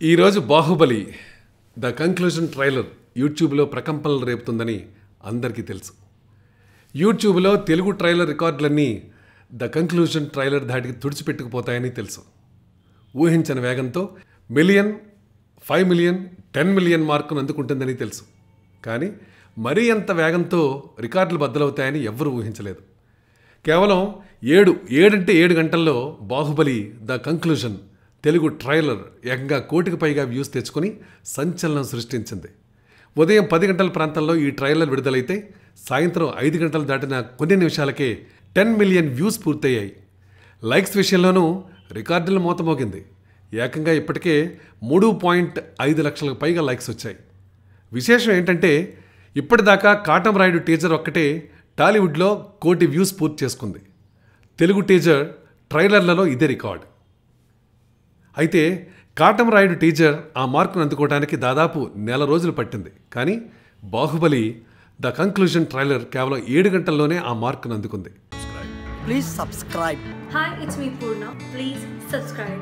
ఈరోజు Baahubali the conclusion trailer యూట్యూబ్లో ప్రకంపనలు రేపుతుందని అందరికీ తెలుసు. యూట్యూబ్లో తెలుగు ట్రైలర్ రికార్డులన్నీ ద కంక్లూజన్ ట్రైలర్ ధాటికి తుడిచిపెట్టుకుపోతాయని తెలుసు. ఊహించని వేగంతో మిలియన్, 5 మిలియన్, 10 మిలియన్ మార్కును అందుకుంటుందని తెలుసు. కానీ మరీ అంత వేగంతో రికార్డులు బద్దలవుతాయని ఎవ్వరూ ఊహించలేదు. కేవలం 7 గంటల్లో Baahubali the conclusion Telugu trailer ఏకంగా 1 కోటికి పైగా వ్యూస్ తెచ్చుకొని సంచలనం సృష్టించింది. ఉదయం 10 గంటల ప్రాంతంలో ఈ ట్రైలర్ విడుదలైతే సాయంత్రం 5 గంటలు దాటిన కొన్ని నిమిషాలకే 10 మిలియన్ వ్యూస్ పూర్తయ్యాయి. లైక్స్ విషయంలోనూ రికార్డులు మోతమోగింది. ఏకంగా ఇప్పటికే 3.5 లక్షలకు పైగా లైక్స్ వచ్చాయి. విశేషం ఏంటంటే ఇప్పటిదాకా కాటమరాయుడు టీజర్ ఒక్కటే టాలీవుడ్లో 1 కోటి వ్యూస్ పూర్తి చేసుకుంది. తెలుగు టీజర్ ట్రైలర్లలో ఇదే రికార్డ్. అయితే కాటమరాయుడు టీజర్ ఆ మార్కును అందుకోవడానికి దాదాపు 1 నెల రోజులు పట్టింది. కానీ బాహుబలి ద కంక్లూజన్ ట్రైలర్ కేవలం 7 గంటల్లోనే ఆ మార్కును అందుకుంది. Please subscribe. Hi, it's me Purna. Please subscribe.